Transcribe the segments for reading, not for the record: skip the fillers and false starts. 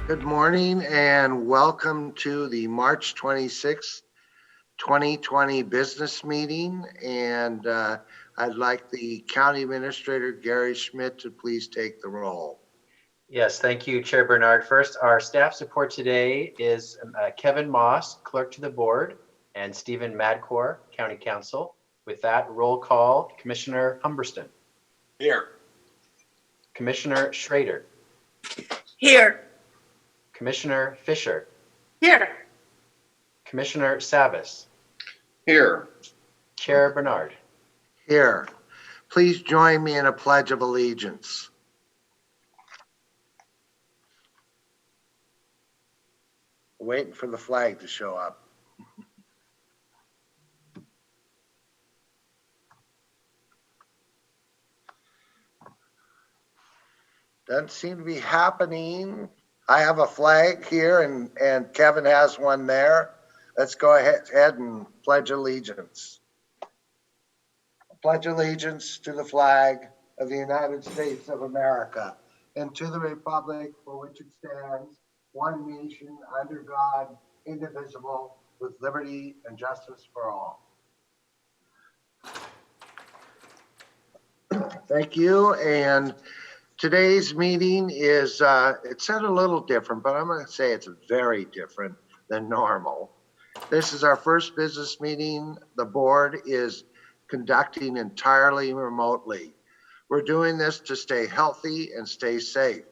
Good morning and welcome to the March 26th, 2020 business meeting. And I'd like the County Administrator, Gary Schmidt, to please take the roll. Yes, thank you, Chair Bernard. First, our staff support today is Kevin Moss, Clerk to the Board, and Stephen Madcor, County Counsel. With that, roll call, Commissioner Humberston. Here. Commissioner Schrader. Here. Commissioner Fisher. Here. Commissioner Savas. Here. Chair Bernard. Here. Please join me in a pledge of allegiance. Waiting for the flag to show up. Doesn't seem to be happening. I have a flag here and Kevin has one there. Let's go ahead and pledge allegiance. Pledge allegiance to the flag of the United States of America and to the republic for which it stands, one nation under God, indivisible, with liberty and justice for all. Thank you. And today's meeting is, it said a little different, but I'm going to say it's very different than normal. This is our first business meeting. The board is conducting entirely remotely. We're doing this to stay healthy and stay safe.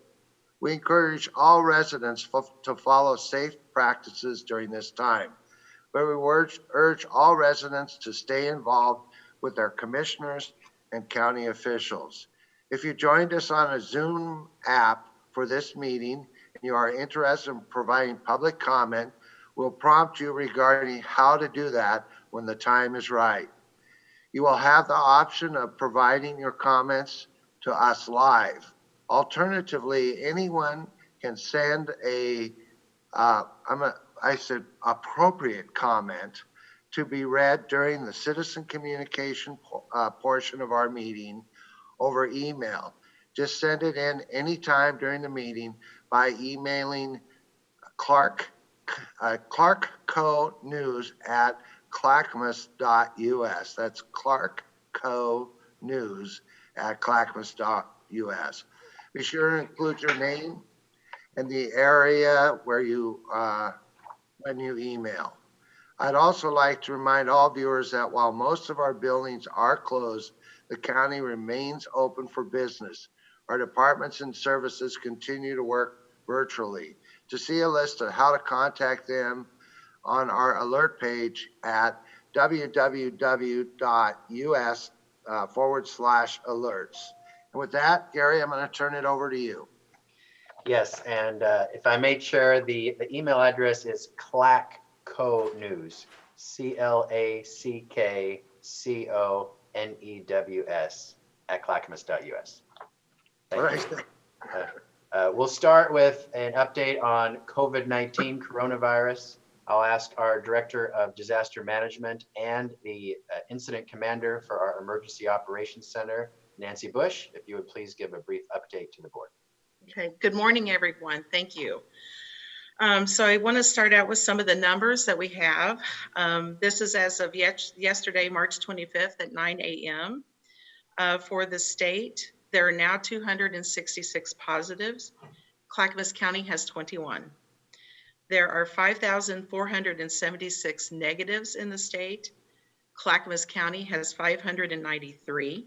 We encourage all residents to follow safe practices during this time, but we urge all residents to stay involved with their commissioners and county officials. If you joined us on a Zoom app for this meeting and you are interested in providing public comment, we'll prompt you regarding how to do that when the time is right. You will have the option of providing your comments to us live. Alternatively, anyone can send appropriate comment to be read during the citizen communication portion of our meeting over email. Just send it in anytime during the meeting by emailing ClackCo News at clackamas.us. That's ClackCo News at clackamas.us. Be sure to include your name and the area where you when you email. I'd also like to remind all viewers that while most of our buildings are closed, the county remains open for business. Our departments and services continue to work virtually. To see a list of how to contact them on our alert page at www.us/alerts. And with that, Gary, I'm going to turn it over to you. Yes, and if I may, Chair, the email address is ClackCo News, ClackConews at clackamas.us. Thank you. We'll start with an update on COVID-19 coronavirus. I'll ask our Director of Disaster Management and the Incident Commander for our Emergency Operations Center, Nancy Bush, if you would please give a brief update to the board. Okay, good morning, everyone. Thank you. So I want to start out with some of the numbers that we have. This is as of yesterday, March 25th at 9 a.m. For the state, there are now 266 positives. Clackamas County has 21. There are 5,476 negatives in the state. Clackamas County has 593.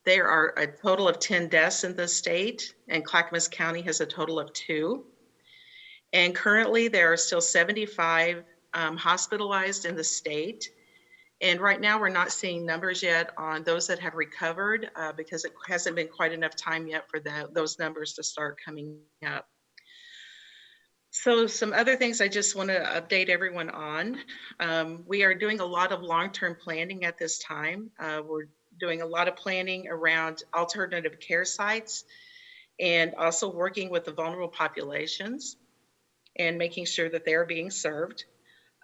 There are a total of 10 deaths in the state, and Clackamas County has a total of 2. And currently there are still 75 hospitalized in the state. And right now we're not seeing numbers yet on those that have recovered because it hasn't been quite enough time yet for those numbers to start coming up. So some other things I just want to update everyone on. We are doing a lot of long-term planning at this time. We're doing a lot of planning around alternative care sites and also working with the vulnerable populations and making sure that they're being served.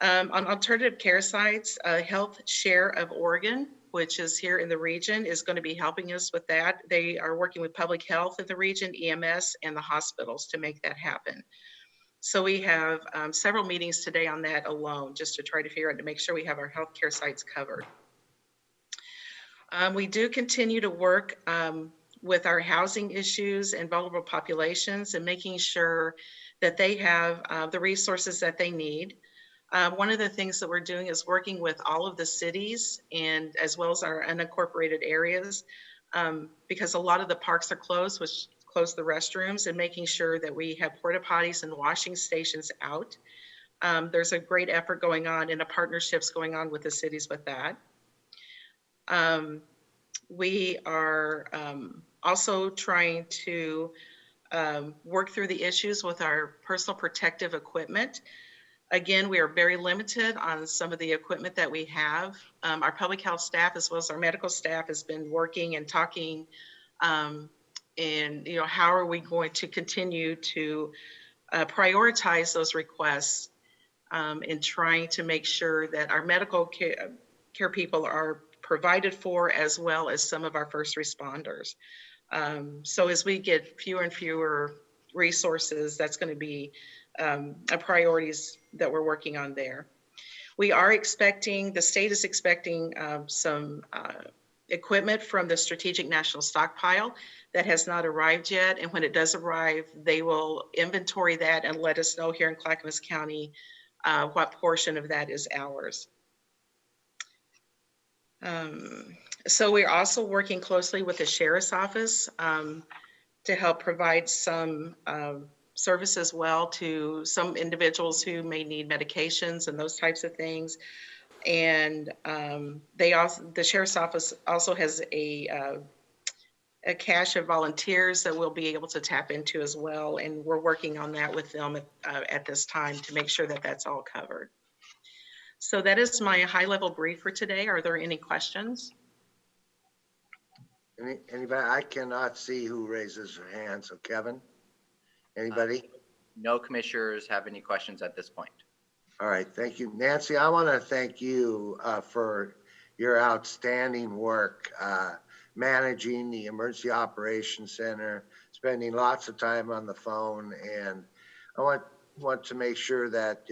On alternative care sites, Health Share of Oregon which is here in the region, is going to be helping us with that. They are working with public health in the region, EMS, and the hospitals to make that happen. So we have several meetings today on that alone, just to try to figure out to make sure we have our healthcare sites covered. We do continue to work with our housing issues and vulnerable populations and making sure that they have the resources that they need. One of the things that we're doing is working with all of the cities and as well as our unincorporated areas, because a lot of the parks are closed, which close the restrooms, and making sure that we have porta potties and washing stations out. There's a great effort going on and a partnerships going on with the cities with that. We are also trying to work through the issues with our personal protective equipment. Again, we are very limited on some of the equipment that we have. Our public health staff as well as our medical staff has been working and talking and how are we going to continue to prioritize those requests in trying to make sure that our medical care people are provided for, as well as some of our first responders. So as we get fewer and fewer resources, that's going to be a priorities that we're working on there. We are expecting, the state is expecting some equipment from the Strategic National Stockpile that has not arrived yet. And when it does arrive, they will inventory that and let us know here in Clackamas County what portion of that is ours. So we're also working closely with the Sheriff's Office to help provide some service as well to some individuals who may need medications and those types of things. And the Sheriff's Office also has a cache of volunteers that we'll be able to tap into as well. And we're working on that with them at this time to make sure that that's all covered. So that is my high-level brief for today. Are there any questions? Anybody? I cannot see who raises their hand. So Kevin, anybody? No commissioners have any questions at this point. All right, thank you. Nancy, I want to thank you for your outstanding work managing the Emergency Operations Center, spending lots of time on the phone, and I want to make sure that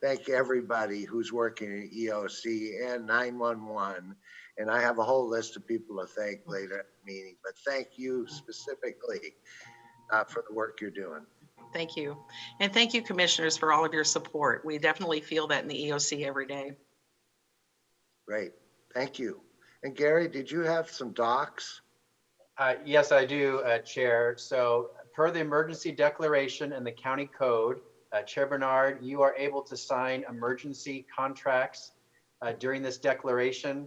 thank everybody who's working at EOC and 911. And I have a whole list of people to thank later at the meeting, but thank you specifically for the work you're doing. Thank you. And thank you, commissioners, for all of your support. We definitely feel that in the EOC every day. Great, thank you. And Gary, did you have some docs? Yes, I do, Chair. So per the emergency declaration and the county code, Chair Bernard, you are able to sign emergency contracts during this declaration,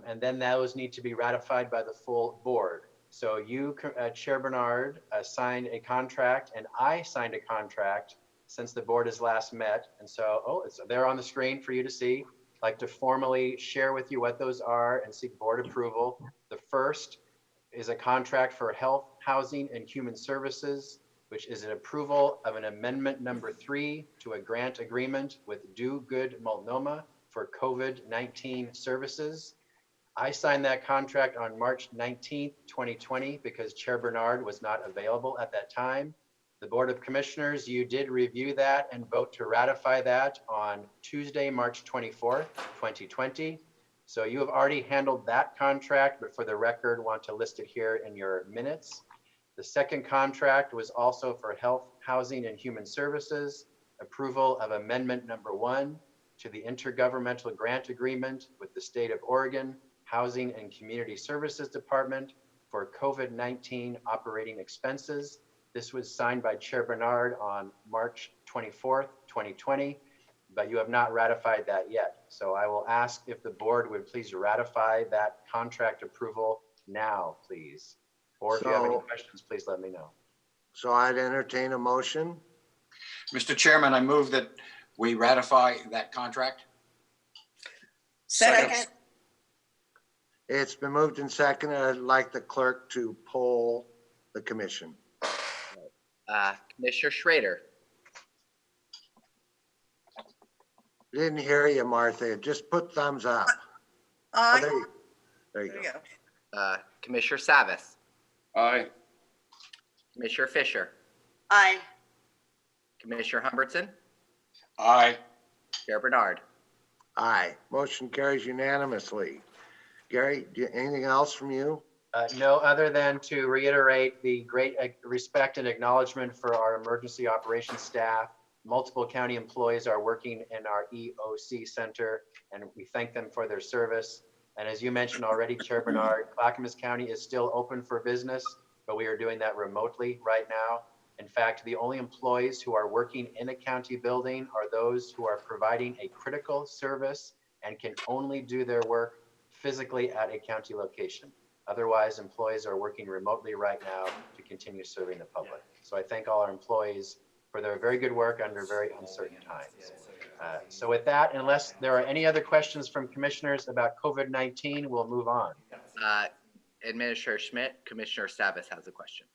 and then those need to be ratified by the full board. So you, Chair Bernard, signed a contract, and I signed a contract since the board has last met. And so, it's there on the screen for you to see. I'd like to formally share with you what those are and seek board approval. The first is a contract for health, housing, and human services, which is an approval of an amendment number 3 to a grant agreement with Do Good Multnomah for COVID-19 services. I signed that contract on March 19th, 2020, because Chair Bernard was not available at that time. The Board of Commissioners, you did review that and vote to ratify that on Tuesday, March 24th, 2020. So you have already handled that contract, but for the record, want to list it here in your minutes. The second contract was also for health, housing, and human services, approval of amendment number 1 to the intergovernmental grant agreement with the state of Oregon Housing and Community Services Department for COVID-19 operating expenses. This was signed by Chair Bernard on March 24th, 2020, but you have not ratified that yet. So I will ask if the board would please ratify that contract approval now, please. Or if you have any questions, please let me know. So I'd entertain a motion. Mr. Chairman, I move that we ratify that contract. Second. It's been moved and seconded. I'd like the clerk to poll the commission. Commissioner Schrader, Didn't hear you, Martha. Just put thumbs up. Oh, Aye. there you- There you go. Commissioner Savas, Aye. Commissioner Fisher, Aye. Commissioner Humbertson, Aye. Chair Bernard. Aye. Motion carries unanimously. Gary, anything else from you? No, other than to reiterate the great respect and acknowledgement for our emergency operations staff. Multiple county employees are working in our EOC center, and we thank them for their service. And as you mentioned already, Chair Bernard, Clackamas County is still open for business, but we are doing that remotely right now. In fact, the only employees who are working in a county building are those who are providing a critical service and can only do their work physically at a county location. Otherwise, employees are working remotely right now to continue serving the public. So I thank all our employees for their very good work under very uncertain times. So with that, unless there are any other questions from commissioners about COVID-19, we'll move on. Administrator Schmidt, Commissioner Savas has a question.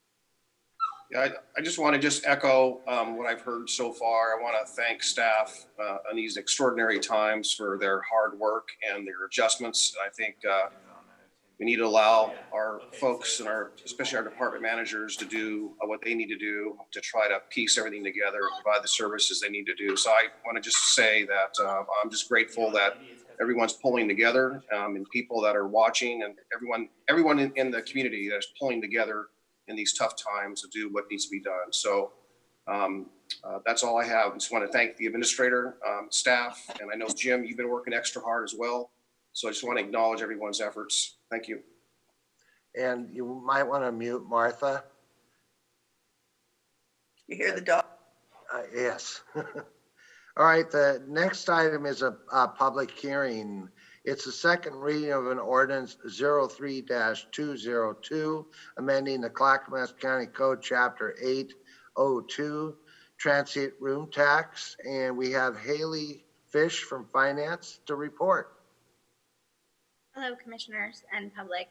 Yeah, I just want to echo what I've heard so far. I want to thank staff on these extraordinary times for their hard work and their adjustments. I think we need to allow our folks and especially our department managers to do what they need to do to try to piece everything together and provide the services they need to do. So I want to just say that I'm just grateful that everyone's pulling together and people that are watching and everyone in the community that's pulling together in these tough times to do what needs to be done. So that's all I have. I just want to thank the administrator, staff, and I know Jim, you've been working extra hard as well. So I just want to acknowledge everyone's efforts. Thank you. And you might want to mute Martha. You hear the dog? Yes. All right, the next item is a public hearing. It's the second reading of an ordinance 03-202, amending the Clackamas County Code, Chapter 802, transient room tax. And we have Haley Fish from Finance to report. Hello, commissioners and public.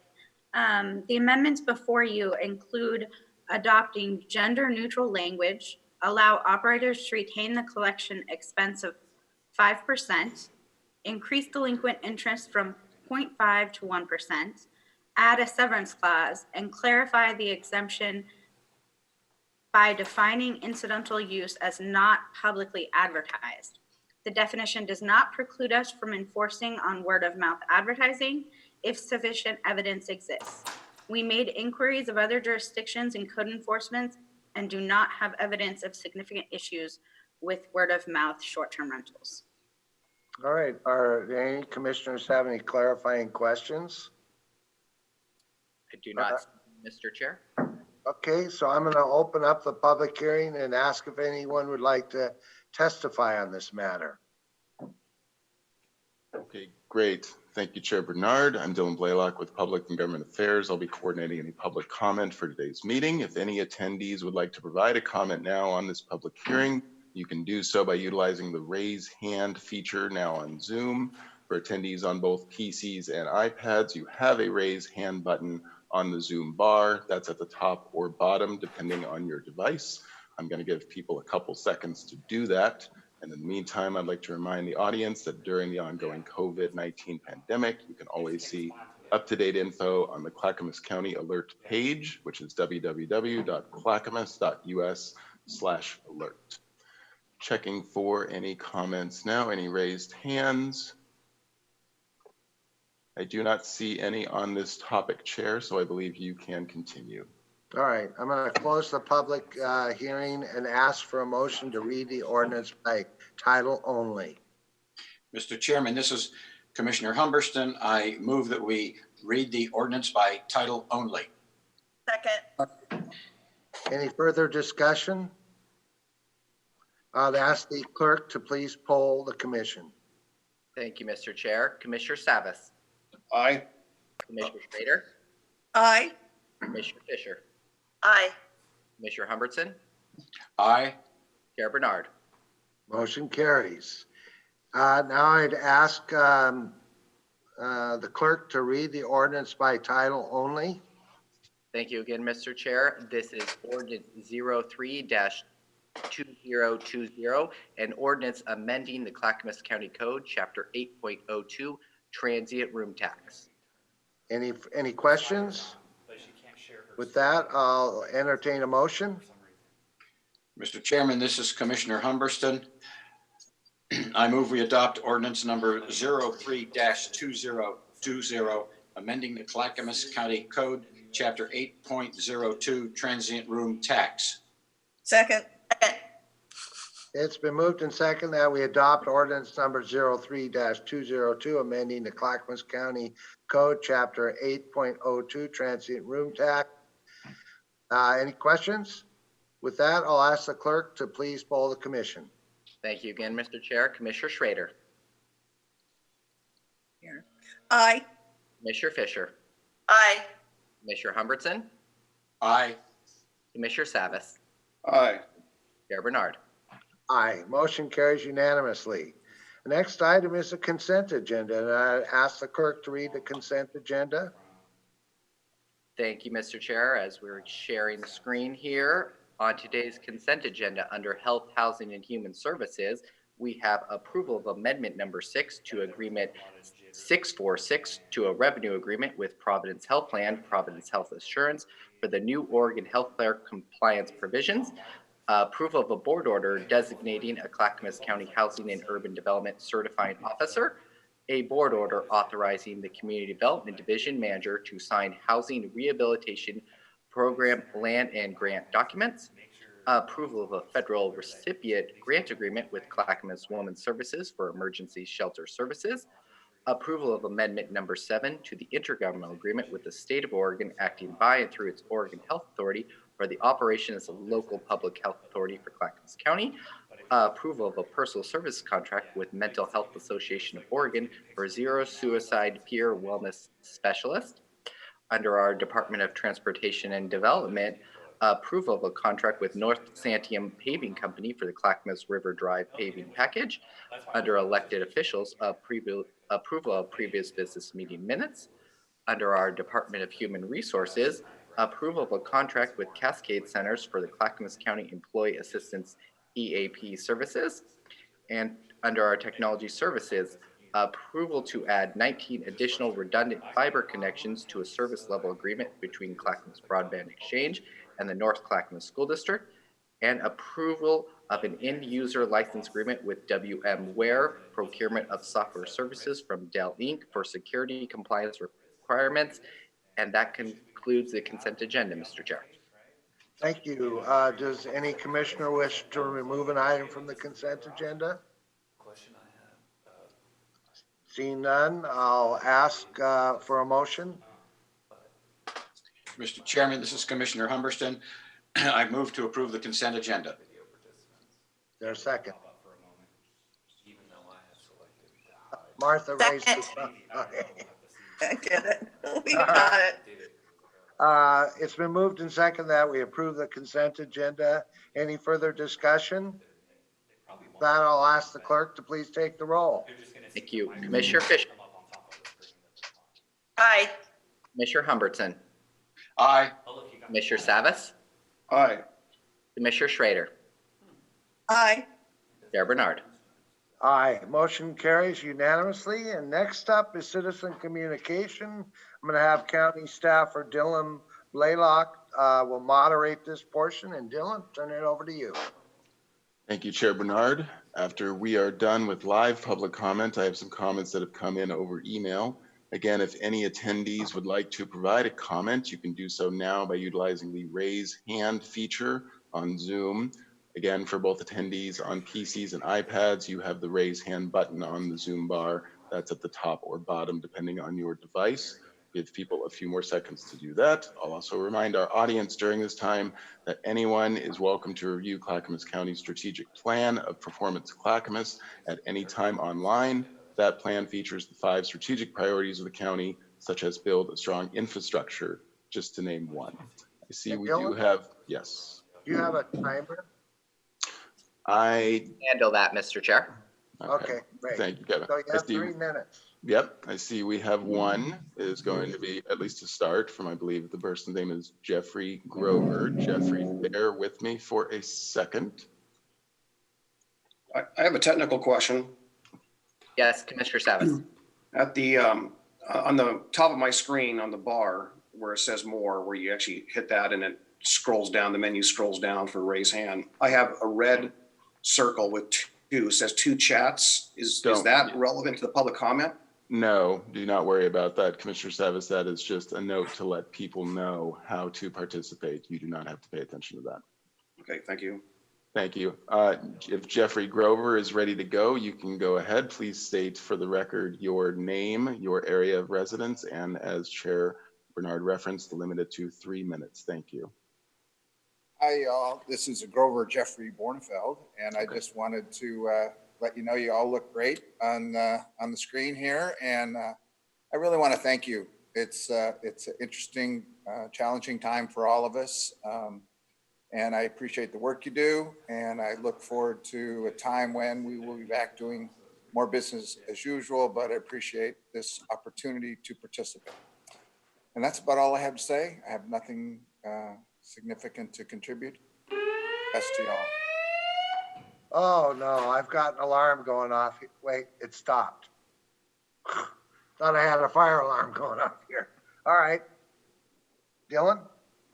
The amendments before you include adopting gender-neutral language, allow operators to retain the collection expense of 5%, increase delinquent interest from 0.5 to 1%, add a severance clause, and clarify the exemption by defining incidental use as not publicly advertised. The definition does not preclude us from enforcing on word-of-mouth advertising if sufficient evidence exists. We made inquiries of other jurisdictions in code enforcement and do not have evidence of significant issues with word-of-mouth short-term rentals. All right, are there any commissioners have any clarifying questions? I do not, Mr. Chair. Okay, so I'm going to open up the public hearing and ask if anyone would like to testify on this matter. Okay, great. Thank you, Chair Bernard. I'm Dylan Blaylock with Public and Government Affairs. I'll be coordinating any public comment for today's meeting. If any attendees would like to provide a comment now on this public hearing, you can do so by utilizing the raise hand feature now on Zoom. For attendees on both PCs and iPads, you have a raise hand button on the Zoom bar. That's at the top or bottom, depending on your device. I'm going to give people a couple seconds to do that. And in the meantime, I'd like to remind the audience that during the ongoing COVID-19 pandemic, you can always see up-to-date info on the Clackamas County Alert page, which is www.clackamas.us/alert. Checking for any comments now, any raised hands. I do not see any on this topic, Chair, so I believe you can continue. All right, I'm going to close the public hearing and ask for a motion to read the ordinance by title only. Mr. Chairman, this is Commissioner Humberston. I move that we read the ordinance by title only. Second. Any further discussion? I'll ask the clerk to please poll the commission. Thank you, Mr. Chair. Commissioner Savas, Aye. Commissioner Schrader, Aye. Commissioner Fisher, Aye. Commissioner Humbertson, Aye. Chair Bernard. Motion carries. Now I'd ask the clerk to read the ordinance by title only. Thank you again, Mr. Chair. This is ordinance 03-2020, an ordinance amending the Clackamas County Code, Chapter 8.02, transient room tax. Any questions? With that, I'll entertain a motion. Mr. Chairman, this is Commissioner Humberston. I move we adopt ordinance number 03-2020, amending the Clackamas County Code, Chapter 8.02, Transient Room Tax. Second. It's been moved and second that we adopt ordinance number 03-202, amending the Clackamas County Code, Chapter 8.02, Transient Room Tax. Any questions? With that, I'll ask the clerk to please poll the commission. Thank you again, Mr. Chair. Commissioner Schrader, Aye. Commissioner Fisher, Aye. Commissioner Humbertson, Aye. Commissioner Savas, Aye. Chair Bernard. Aye, motion carries unanimously. The next item is the consent agenda, and I ask the clerk to read the consent agenda. Thank you, Mr. Chair. As we're sharing the screen here on today's consent agenda under Health, Housing, and Human Services, we have approval of amendment number 6 to agreement 646 to a revenue agreement with Providence Health Plan, Providence Health Assurance for the new Oregon healthcare compliance provisions. Approval of a board order designating a Clackamas County Housing and Urban Development Certifying Officer, a board order authorizing the Community Development Division Manager to sign Housing Rehabilitation Program land and grant documents, approval of a federal recipient grant agreement with Clackamas Women's Services for emergency shelter services, approval of amendment number 7 to the intergovernmental agreement with the state of Oregon acting by and through its Oregon Health Authority for the operation as a local public health authority for Clackamas County, approval of a personal service contract with Mental Health Association of Oregon for Zero Suicide Peer Wellness Specialist. Under our Department of Transportation and Development, approval of a contract with North Santiam Paving Company for the Clackamas River Drive paving package. Under elected officials, approval of previous business meeting minutes. Under our Department of Human Resources, approval of a contract with Cascade Centers for the Clackamas County Employee Assistance EAP services. And under our Technology Services, approval to add 19 additional redundant fiber connections to a service level agreement between Clackamas Broadband Exchange and the North Clackamas School District, and approval of an end user license agreement with WMware procurement of software services from Dell Inc. for security compliance requirements. And that concludes the consent agenda, Mr. Chair. Thank you. Does any commissioner wish to remove an item from the consent agenda? Seeing none, I'll ask for a motion. Mr. Chairman, this is Commissioner Humberston. I move to approve the consent agenda. There's a second. Martha raised her hand. I get it. We got it. It's been moved and second that we approve the consent agenda. Any further discussion? With that, I'll ask the clerk to please take the roll. Thank you. Commissioner Fisher, Aye. Commissioner Humbertson, Aye. Commissioner Savas, Aye. Commissioner Schrader, Aye. Chair Bernard. Aye, motion carries unanimously. And next up is citizen communication. I'm going to have County Staffer Dylan Blaylock will moderate this portion. And Dylan, turn it over to you. Thank you, Chair Bernard. After we are done with live public comment, I have some comments that have come in over email. Again, if any attendees would like to provide a comment, you can do so now by utilizing the raise hand feature on Zoom. Again, for both attendees on PCs and iPads, you have the raise hand button on the Zoom bar. That's at the top or bottom, depending on your device. Give people a few more seconds to do that. I'll also remind our audience during this time that anyone is welcome to review Clackamas County's strategic plan of performance Clackamas at any time online. That plan features the 5 strategic priorities of the county, such as build a strong infrastructure, just to name one. I see we do have, yes. Do you have a timer? I Handle that, Mr. Chair. Okay, great. Thank you, Kevin. So you have I see, 3 minutes. Yep, I see we have one is going to be, at least to start, from I believe the person's name is Jeffrey Grover. Jeffrey, bear with me for a second. I have a technical question. Yes, Commissioner Savas. At the On the top of my screen on the bar where it says more, where you actually hit that and it scrolls down, the menu scrolls down for raise hand. I have a red circle with two, it says two chats. Is that relevant to the public comment? No, do not worry about that, Commissioner Savis. That is just a note to let people know how to participate. You do not have to pay attention to that. Okay, thank you. Thank you. If Jeffrey Grover is ready to go, you can go ahead. Please state for the record your name, your area of residence, and as Chair Bernard referenced, limited to 3 minutes. Thank you. Hi, y'all. This is Grover Jeffrey Bornefeld, and I just wanted to let you know you all look great on the screen here, and I really want to thank you. It's an interesting, challenging time for all of us, and I appreciate the work you do, and I look forward to a time when we will be back doing more business as usual, but I appreciate this opportunity to participate. And that's about all I have to say. I have nothing significant to contribute. Best to y'all. Oh, no, I've got an alarm going off. Wait, it stopped. Thought I had a fire alarm going off here. All right. Dylan?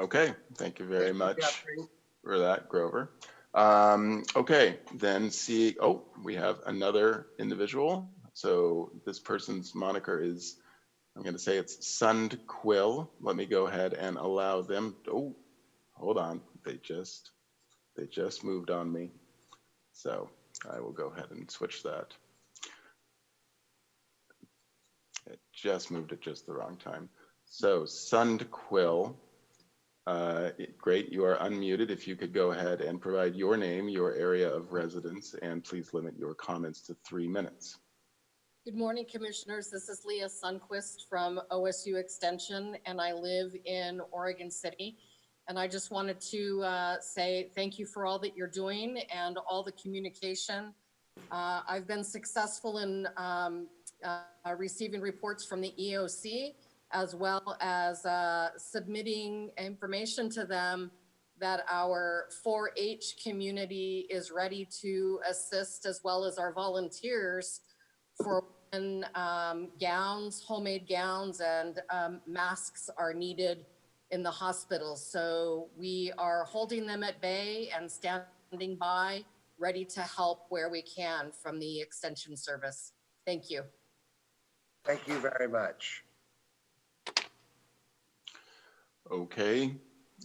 Okay, thank you very much Jeffrey. for that, Grover. Okay, then we have another individual. So this person's moniker is, I'm going to say it's Sund Quill. Let me go ahead and allow them. Oh, hold on. They just moved on me. So I will go ahead and switch that. It just moved at just the wrong time. So Sund Quill, great, you are unmuted. If you could go ahead and provide your name, your area of residence, and please limit your comments to 3 minutes. Good morning, Commissioners. This is Leah Sundquist from OSU Extension, and I live in Oregon City. And I just wanted to say thank you for all that you're doing and all the communication. I've been successful in receiving reports from the EOC, as well as submitting information to them that our 4-H community is ready to assist, as well as our volunteers for when gowns, homemade gowns, and masks are needed in the hospital. So we are holding them at bay and standing by, ready to help where we can from the Extension Service. Thank you. Thank you very much. Okay,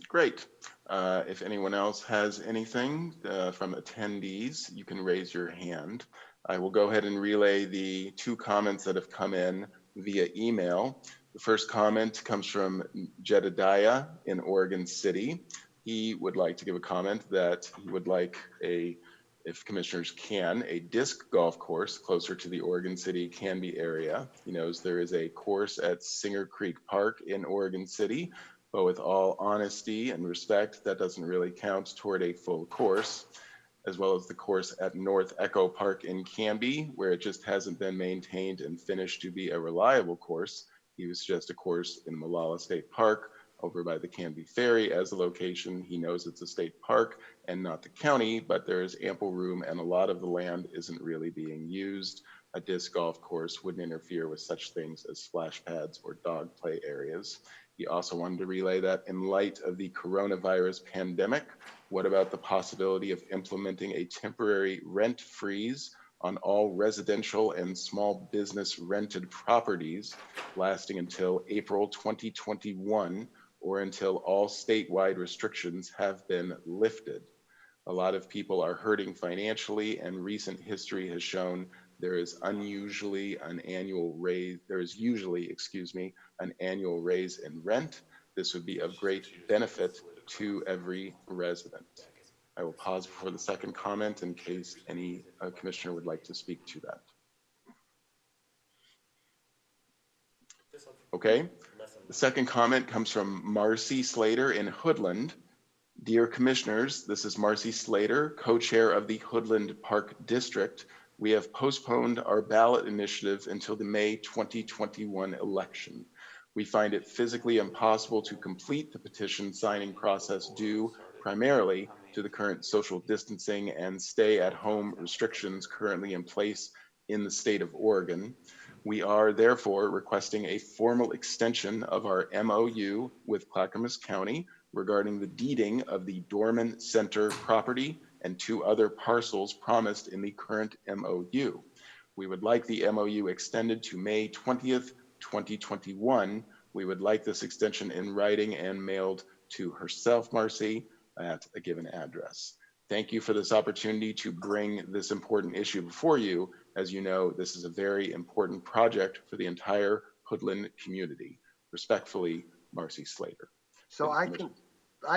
great. If anyone else has anything from attendees, you can raise your hand. I will go ahead and relay the 2 comments that have come in via email. The first comment comes from Jedediah in Oregon City. He would like to give a comment that he would like if commissioners can, a disc golf course closer to the Oregon City Canby area. He knows there is a course at Singer Creek Park in Oregon City, but with all honesty and respect, that doesn't really count toward a full course, as well as the course at North Echo Park in Canby, where it just hasn't been maintained and finished to be a reliable course. He was just a course in Molalla State Park over by the Canby Ferry as a location. He knows it's a state park and not the county, but there is ample room and a lot of the land isn't really being used. A disc golf course wouldn't interfere with such things as splash pads or dog play areas. He also wanted to relay that in light of the coronavirus pandemic, what about the possibility of implementing a temporary rent freeze on all residential and small business rented properties lasting until April 2021 or until all statewide restrictions have been lifted? A lot of people are hurting financially, and recent history has shown there is usually an annual raise in rent. This would be of great benefit to every resident. I will pause before the second comment in case any commissioner would like to speak to that. Okay, the second comment comes from Marcy Slater in Hoodland. Dear commissioners, this is Marcy Slater, co-chair of the Hoodland Park District. We have postponed our ballot initiative until the May 2021 election. We find it physically impossible to complete the petition signing process due primarily to the current social distancing and stay-at-home restrictions currently in place in the state of Oregon. We are therefore requesting a formal extension of our MOU with Clackamas County regarding the deeding of the Dorman Center property and 2 other parcels promised in the current MOU. We would like the MOU extended to May 20th, 2021. We would like this extension in writing and mailed to herself, Marcy, at a given address. Thank you for this opportunity to bring this important issue before you. As you know, this is a very important project for the entire Hoodland community. Respectfully, Marcy Slater. So I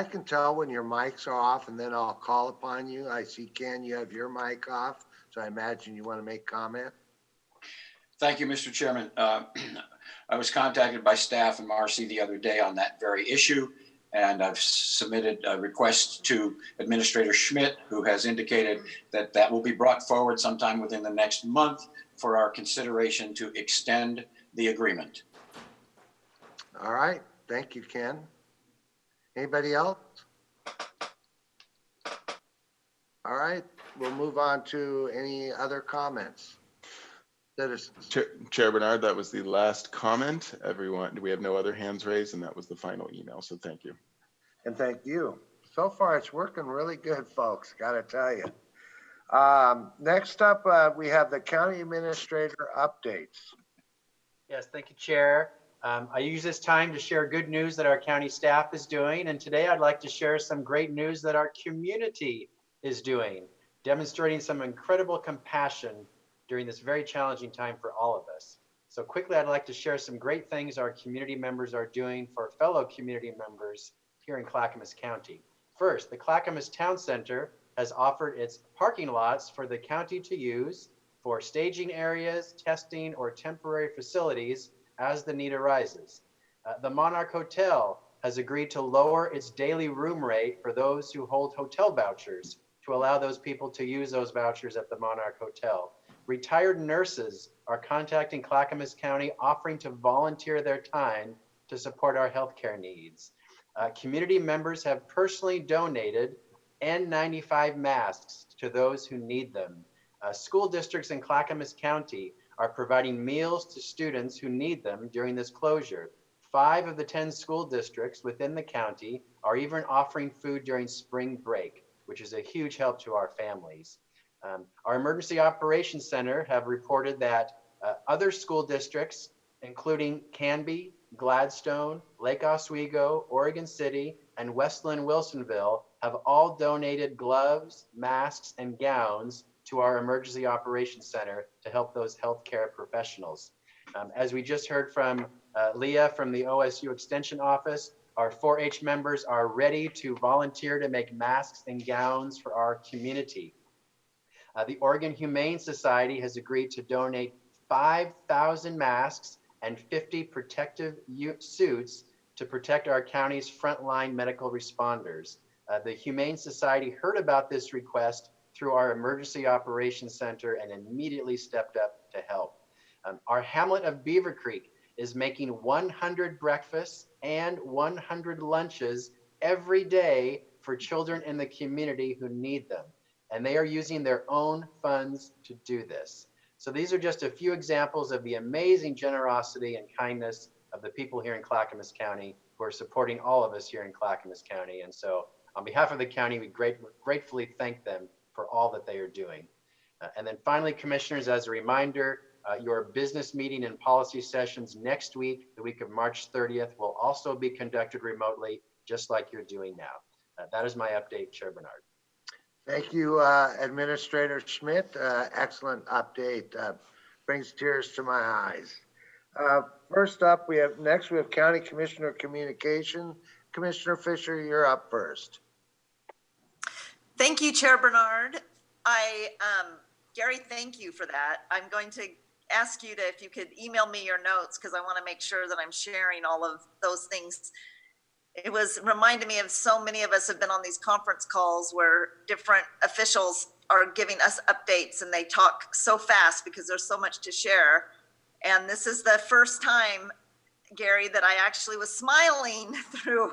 can tell when your mics are off, and then I'll call upon you. I see, Ken, you have your mic off, so I imagine you want to make comment. Thank you, Mr. Chairman. I was contacted by staff and Marcy the other day on that very issue, and I've submitted a request to Administrator Schmidt, who has indicated that that will be brought forward sometime within the next month for our consideration to extend the agreement. All right, thank you, Ken. Anybody else? All right, we'll move on to any other comments. Citizens. Chair Bernard, that was the last comment. Everyone, we have no other hands raised, and that was the final email, so thank you. And thank you. So far, it's working really good, folks, gotta tell you. Next up, we have the county administrator updates. Yes, thank you, Chair. I use this time to share good news that our county staff is doing, and today I'd like to share some great news that our community is doing, demonstrating some incredible compassion during this very challenging time for all of us. So quickly, I'd like to share some great things our community members are doing for fellow community members here in Clackamas County. First, the Clackamas Town Center has offered its parking lots for the county to use for staging areas, testing, or temporary facilities as the need arises. The Monarch Hotel has agreed to lower its daily room rate for those who hold hotel vouchers to allow those people to use those vouchers at the Monarch Hotel. Retired nurses are contacting Clackamas County, offering to volunteer their time to support our healthcare needs. Community members have personally donated N95 masks to those who need them. School districts in Clackamas County are providing meals to students who need them during this closure. 5 of the 10 school districts within the county are even offering food during spring break, which is a huge help to our families. Our Emergency Operations Center have reported that other school districts, including Canby, Gladstone, Lake Oswego, Oregon City, and Westland Wilsonville, have all donated gloves, masks, and gowns to our Emergency Operations Center to help those healthcare professionals. As we just heard from Leah from the OSU Extension Office, our 4-H members are ready to volunteer to make masks and gowns for our community. The Oregon Humane Society has agreed to donate 5,000 masks and 50 protective suits to protect our county's frontline medical responders. The Humane Society heard about this request through our Emergency Operations Center and immediately stepped up to help. Our hamlet of Beaver Creek is making 100 breakfasts and 100 lunches every day for children in the community who need them. And they are using their own funds to do this. So these are just a few examples of the amazing generosity and kindness of the people here in Clackamas County who are supporting all of us here in Clackamas County. And so on behalf of the county, we gratefully thank them for all that they are doing. And then finally, commissioners, as a reminder, your business meeting and policy sessions next week, the week of March 30th, will also be conducted remotely, just like you're doing now. That is my update, Chair Bernard. Thank you, Administrator Schmidt. Excellent update. Brings tears to my eyes. First up, we have County Commissioner Communication. Commissioner Fisher, you're up first. Thank you, Chair Bernard. Gary, thank you for that. I'm going to ask you if you could email me your notes, because I want to make sure that I'm sharing all of those things. It was reminding me of so many of us have been on these conference calls where different officials are giving us updates and they talk so fast because there's so much to share. And this is the first time, Gary, that I actually was smiling through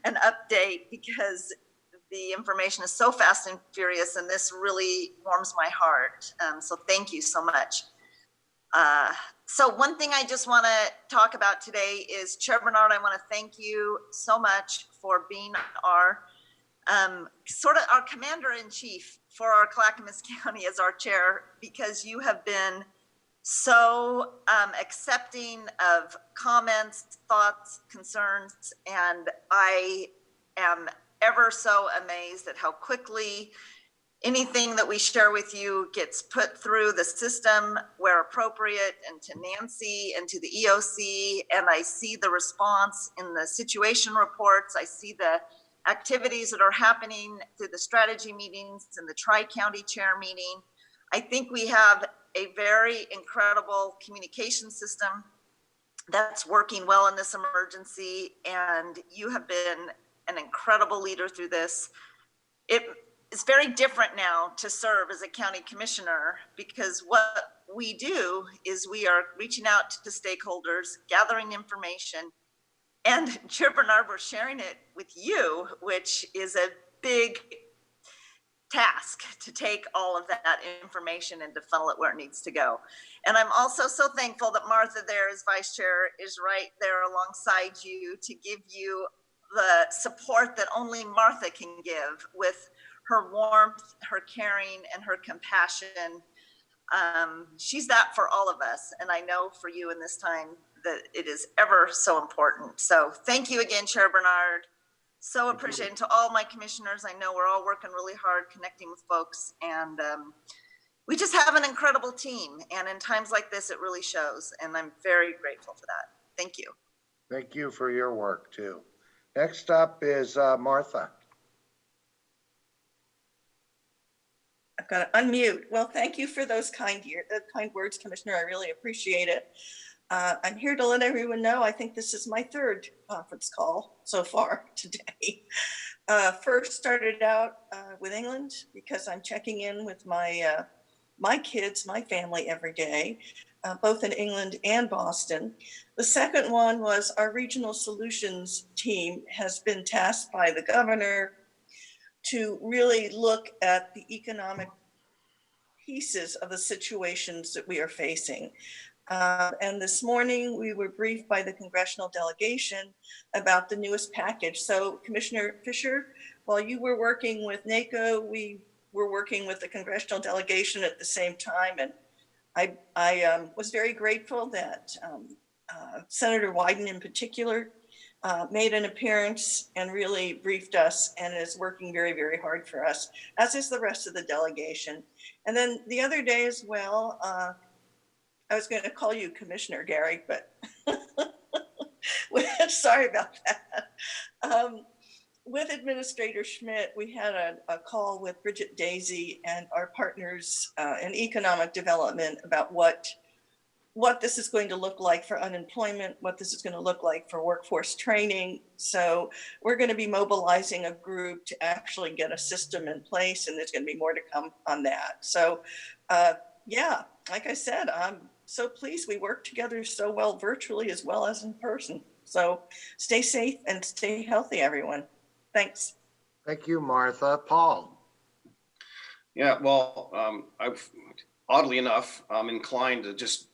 an update because the information is so fast and furious, and this really warms my heart. So thank you so much. So one thing I just want to talk about today is Chair Bernard, I want to thank you so much for being our sort of our commander-in-chief for our Clackamas County as our chair, because you have been so accepting of comments, thoughts, concerns, and I am ever so amazed at how quickly anything that we share with you gets put through the system where appropriate, and to Nancy and to the EOC. And I see the response in the situation reports. I see the activities that are happening through the strategy meetings and the Tri-County Chair meeting. I think we have a very incredible communication system that's working well in this emergency. And you have been an incredible leader through this. It's very different now to serve as a county commissioner, because what we do is we are reaching out to stakeholders, gathering information, and Chair Bernard, we're sharing it with you, which is a big task to take all of that information and to funnel it where it needs to go. And I'm also so thankful that Martha there as vice chair is right there alongside you to give you the support that only Martha can give, with her warmth, her caring, and her compassion. She's that for all of us. And I know for you in this time that it is ever so important. So thank you again, Chair Bernard. So appreciating to all my commissioners. I know we're all working really hard connecting with folks, and we just have an incredible team. And in times like this, it really shows. And I'm very grateful for that. Thank you. Thank you for your work too. Next up is Martha. I've got to unmute. Well, thank you for those kind words, Commissioner. I really appreciate it. I'm here to let everyone know I think this is my third conference call so far today. First started out with England, because I'm checking in with my kids, my family every day, both in England and Boston. The second one was our regional solutions team has been tasked by the governor to really look at the economic pieces of the situations that we are facing. And this morning we were briefed by the congressional delegation about the newest package. So Commissioner Fisher, while you were working with NACO, we were working with the congressional delegation at the same time. And I was very grateful that Senator Wyden in particular made an appearance and really briefed us, and is working very, very hard for us, as is the rest of the delegation. And then the other day as well, I was going to call you Commissioner Gary, but sorry about that. With Administrator Schmidt, we had a call with Bridget Daisy and our partners in economic development about what this is going to look like for unemployment, what this is going to look like for workforce training. So we're going to be mobilizing a group to actually get a system in place, and there's going to be more to come on that. So yeah, like I said, I'm so pleased we work together so well virtually as well as in person. So stay safe and stay healthy, everyone. Thanks. Thank you, Martha. Paul. Yeah, well, oddly enough, I'm inclined to just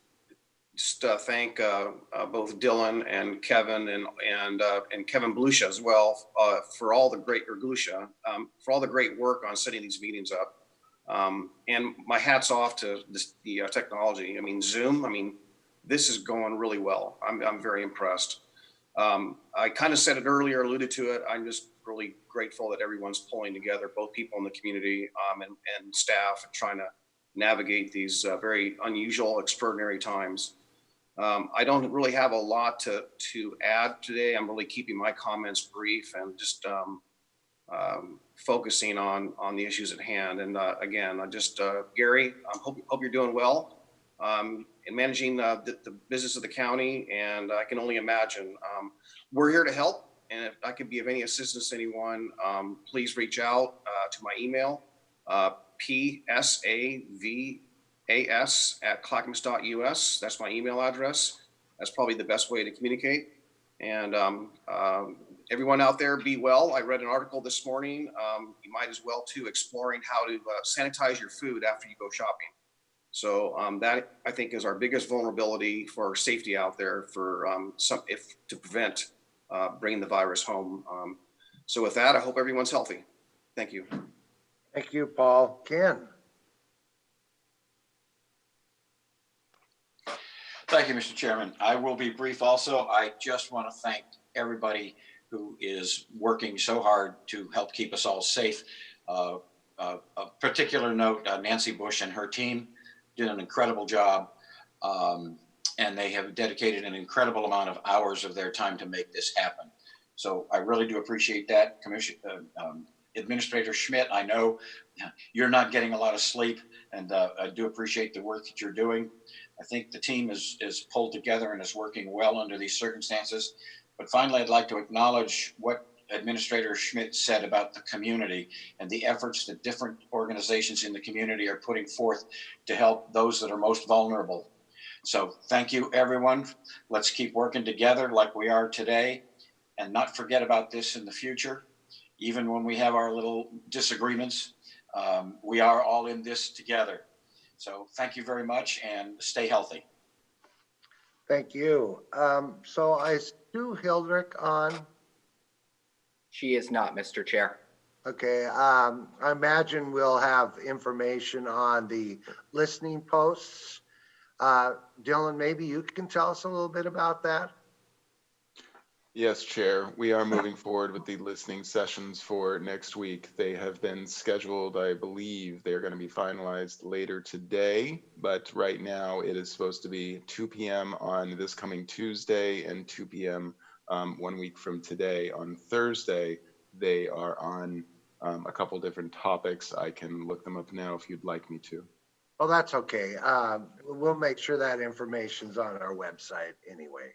thank both Dylan and Kevin and Kevin Blucia as well for all the great for all the great work on setting these meetings up. And my hat's off to the technology. I mean, Zoom. I mean, this is going really well. I'm very impressed. I kind of said it earlier, alluded to it. I'm just really grateful that everyone's pulling together, both people in the community and staff, and trying to navigate these very unusual, extraordinary times. I don't really have a lot to add today. I'm really keeping my comments brief and just focusing on the issues at hand. And again, Gary, I hope you're doing well in managing the business of the county. And I can only imagine. We're here to help. And if I can be of any assistance to anyone, please reach out to my email, psavas@clackamas.us. That's my email address. That's probably the best way to communicate. And everyone out there, be well. I read an article this morning. You might as well too, exploring how to sanitize your food after you go shopping. So that I think is our biggest vulnerability for safety out there for to prevent bringing the virus home. So with that, I hope everyone's healthy. Thank you. Thank you, Paul. Ken? Thank you, Mr. Chairman. I will be brief also. I just want to thank everybody who is working so hard to help keep us all safe. A particular note, Nancy Bush and her team did an incredible job, and they have dedicated an incredible amount of hours of their time to make this happen. So I really do appreciate that. Administrator Schmidt, I know you're not getting a lot of sleep, and I do appreciate the work that you're doing. I think the team is pulled together and is working well under these circumstances. But finally, I'd like to acknowledge what Administrator Schmidt said about the community and the efforts that different organizations in the community are putting forth to help those that are most vulnerable. So thank you, everyone. Let's keep working together like we are today and not forget about this in the future. Even when we have our little disagreements, we are all in this together. So thank you very much and stay healthy. Thank you. So I do Hildrich on. She is not, Mr. Chair. Okay, I imagine we'll have information on the listening posts. Dylan, maybe you can tell us a little bit about that? Yes, Chair. We are moving forward with the listening sessions for next week. They have been scheduled, I believe they're going to be finalized later today, but right now it is supposed to be 2 p.m. on this coming Tuesday and 2 p.m. 1 week from today. On Thursday, they are on a couple different topics. I can look them up now if you'd like me to. Oh, that's okay. We'll make sure that information's on our website anyway.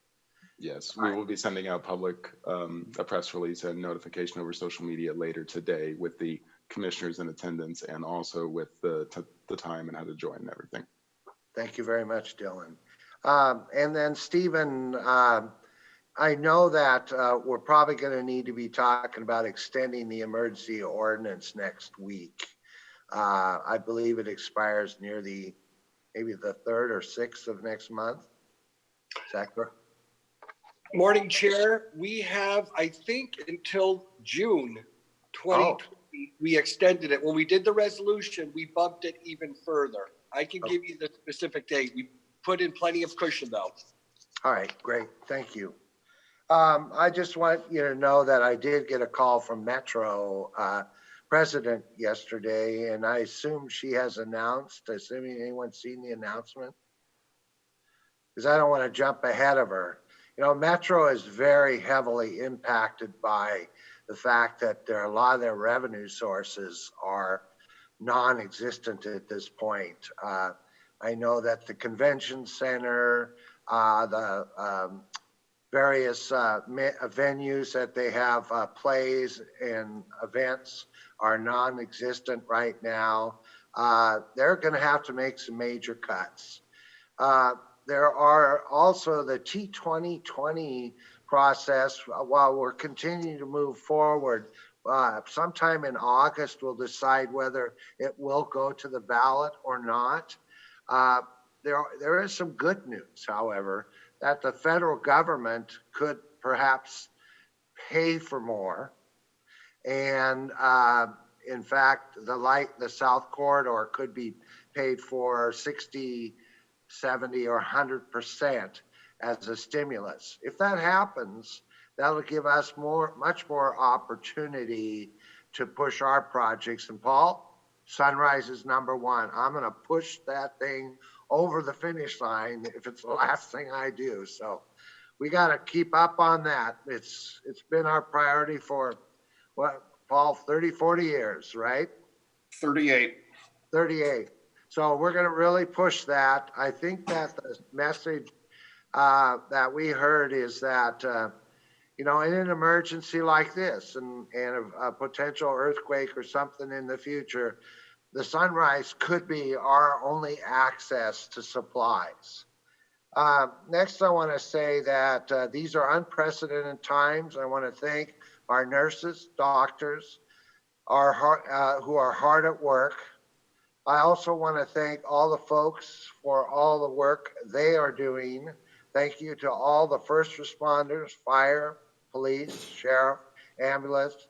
Yes, we will be sending out public a press release and notification over social media later today with the commissioners in attendance and also with the time and how to join and everything. Thank you very much, Dylan. And then Stephen, I know that we're probably going to need to be talking about extending the emergency ordinance next week. I believe it expires near maybe the 3rd or 6th of next month. Is that correct? Morning, Chair. We have, I think, until June 2020, we extended it. When we did the resolution, we bumped it even further. I can give you the specific date. We put in plenty of cushion, though. All right, great. Thank you. I just want you to know that I did get a call from Metro president yesterday, and I assume she has announced, assuming anyone's seen the announcement, because I don't want to jump ahead of her. You know, Metro is very heavily impacted by the fact that a lot of their revenue sources are non-existent at this point. I know that the convention center, the various venues that they have plays and events are non-existent right now. They're going to have to make some major cuts. There are also the T2020 process. While we're continuing to move forward, sometime in August, we'll decide whether it will go to the ballot or not. There is some good news, however, that the federal government could perhaps pay for more. And in fact, the South Corridor could be paid for 60, 70, or 100% as a stimulus. If that happens, that'll give us much more opportunity to push our projects. And Paul, Sunrise is #1. I'm going to push that thing over the finish line if it's the last thing I do. So we got to keep up on that. It's been our priority for what, Paul, 30, 40 years, right? 38. 38. So we're going to really push that. I think that the message that we heard is that, you know, in an emergency like this and a potential earthquake or something in the future, the Sunrise could be our only access to supplies. Next, I want to say that these are unprecedented times. I want to thank our nurses, doctors, who are hard at work. I also want to thank all the folks for all the work they are doing. Thank you to all the first responders, fire, police, sheriff, ambulance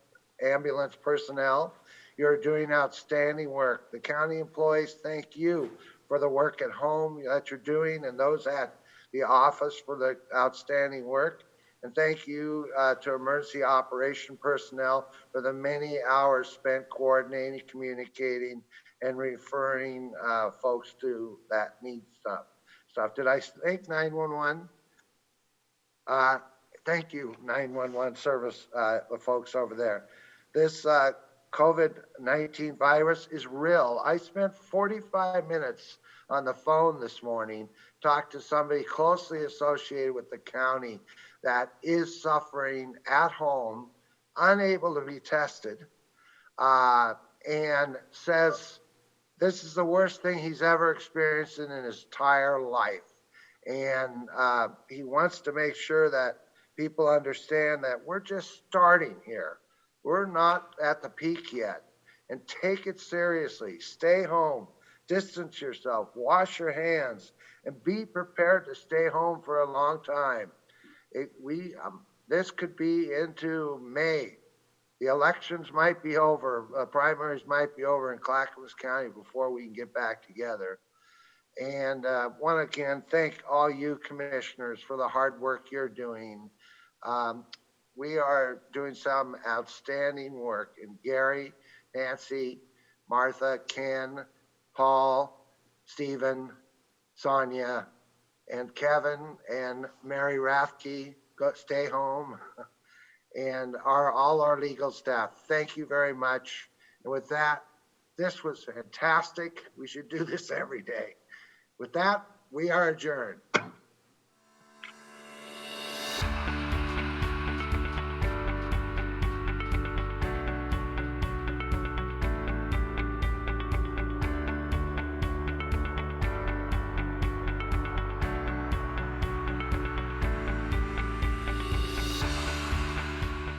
personnel. You're doing outstanding work. The county employees, thank you for the work at home that you're doing, and those at the office for the outstanding work. And thank you to emergency operation personnel for the many hours spent coordinating, communicating, and referring folks to that need stuff. Did I thank 911? Thank you, 911 service, the folks over there. This COVID-19 virus is real. I spent 45 minutes on the phone this morning, talked to somebody closely associated with the county that is suffering at home, unable to be tested, and says this is the worst thing he's ever experienced in his entire life. And he wants to make sure that people understand that we're just starting here. We're not at the peak yet. And take it seriously. Stay home, distance yourself, wash your hands, and be prepared to stay home for a long time. This could be into May. The elections might be over, primaries might be over in Clackamas County before we can get back together. And want to again thank all you commissioners for the hard work you're doing. We are doing some outstanding work. And Gary, Nancy, Martha, Ken, Paul, Stephen, Sonia, and Kevin, and Mary Rathke, stay home. And all our legal staff. Thank you very much. And with that, this was fantastic. We should do this every day. With that, we are adjourned.